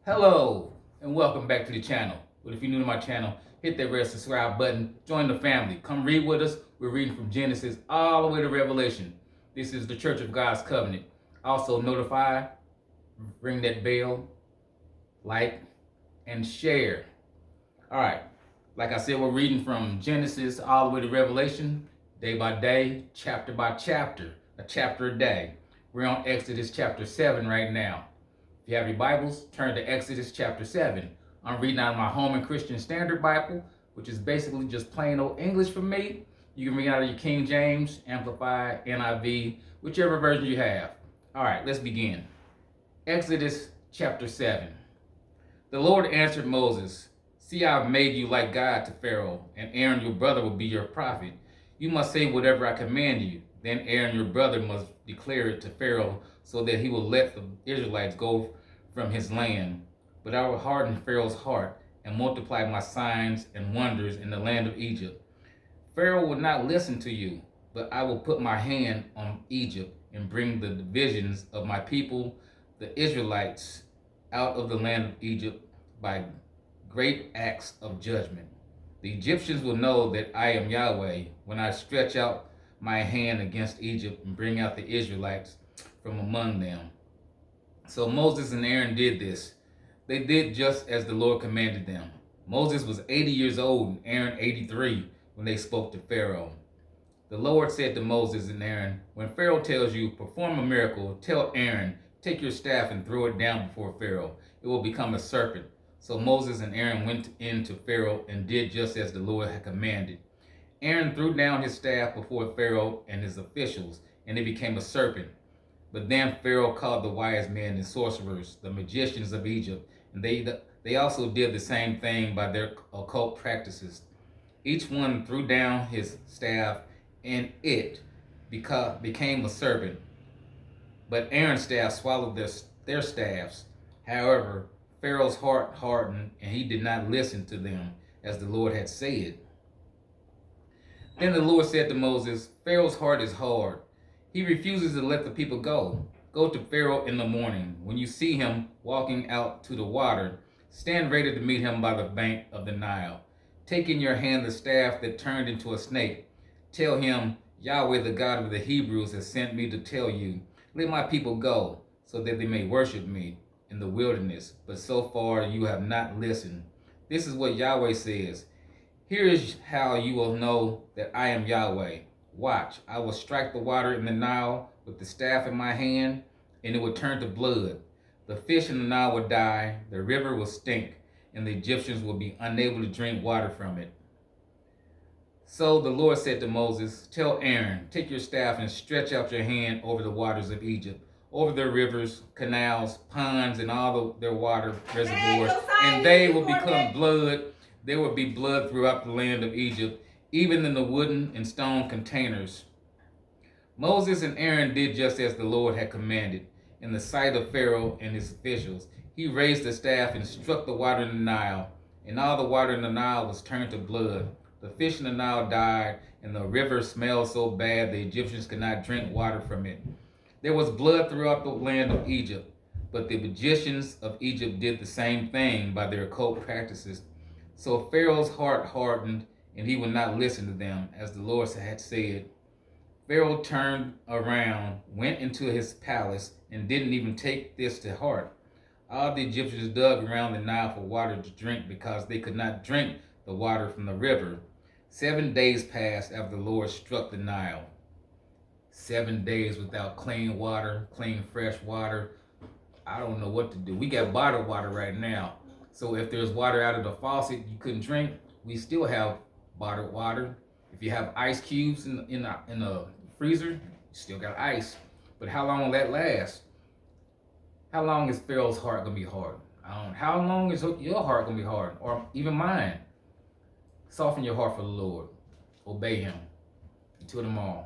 Hello and welcome back to the channel. But if you're new to my channel, hit that red subscribe button, join the family. Come read with us. We're reading from Genesis all the way to Revelation. This is the Church of God's Covenant. Also notify, ring that bell, like, and share. All right, like I said, we're reading from Genesis all the way to Revelation, day by day, chapter by chapter, a chapter a day. We're on Exodus chapter 7 right now. If you have your Bibles, turn to Exodus chapter 7. I'm reading out of my Holman Christian Standard Bible, which is basically just plain old English for me. You can read out of your King James, Amplified, NIV, whichever version you have. All right, let's begin. Exodus chapter 7. The Lord answered Moses, "See, I have made you like God to Pharaoh, and Aaron your brother will be your prophet. You must say whatever I command you. Then Aaron your brother must declare it to Pharaoh, so that he will let the Israelites go from his land. But I will harden Pharaoh's heart and multiply my signs and wonders in the land of Egypt. Pharaoh will not listen to you, but I will put my hand on Egypt and bring the divisions of my people, the Israelites, out of the land of Egypt by great acts of judgment. The Egyptians will know that I am Yahweh when I stretch out my hand against Egypt and bring out the Israelites from among them." So Moses and Aaron did this. They did just as the Lord commanded them. Moses was 80 years old and Aaron 83 when they spoke to Pharaoh. The Lord said to Moses and Aaron, "When Pharaoh tells you, perform a miracle, tell Aaron, take your staff and throw it down before Pharaoh. It will become a serpent." So Moses and Aaron went in to Pharaoh and did just as the Lord had commanded. Aaron threw down his staff before Pharaoh and his officials, and it became a serpent. But then Pharaoh called the wise men and sorcerers, the magicians of Egypt, and they also did the same thing by their occult practices. Each one threw down his staff, and it became a serpent. But Aaron's staff swallowed their staffs. However, Pharaoh's heart hardened, and he did not listen to them, as the Lord had said. Then the Lord said to Moses, "Pharaoh's heart is hard. He refuses to let the people go. Go to Pharaoh in the morning. When you see him walking out to the water, stand ready to meet him by the bank of the Nile. Take in your hand the staff that turned into a snake. Tell him, 'Yahweh, the God of the Hebrews, has sent me to tell you, let my people go, so that they may worship me in the wilderness. But so far you have not listened. This is what Yahweh says. Here is how you will know that I am Yahweh. Watch, I will strike the water in the Nile with the staff in my hand, and it will turn to blood. The fish in the Nile will die, the river will stink, and the Egyptians will be unable to drink water from it.'" So the Lord said to Moses, "Tell Aaron, take your staff and stretch out your hand over the waters of Egypt, over their rivers, canals, ponds, and all their water reservoirs, and they will become blood. There will be blood throughout the land of Egypt, even in the wooden and stone containers." Moses and Aaron did just as the Lord had commanded. In the sight of Pharaoh and his officials, he raised the staff and struck the water in the Nile, and all the water in the Nile was turned to blood. The fish in the Nile died, and the river smelled so bad the Egyptians could not drink water from it. There was blood throughout the land of Egypt, but the magicians of Egypt did the same thing by their occult practices. So Pharaoh's heart hardened, and he would not listen to them, as the Lord had said. Pharaoh turned around, went into his palace, and didn't even take this to heart. All the Egyptians dug around the Nile for water to drink because they could not drink the water from the river. 7 days passed after the Lord struck the Nile. 7 days without clean water, clean fresh water. I don't know what to do. We got bottled water right now. So if there's water out of the faucet you couldn't drink, we still have bottled water. If you have ice cubes in the freezer, you still got ice. But how long will that last? How long is Pharaoh's heart gonna be hard? How long is your heart gonna be hard, or even mine? Soften your heart for the Lord. Obey him. Until tomorrow.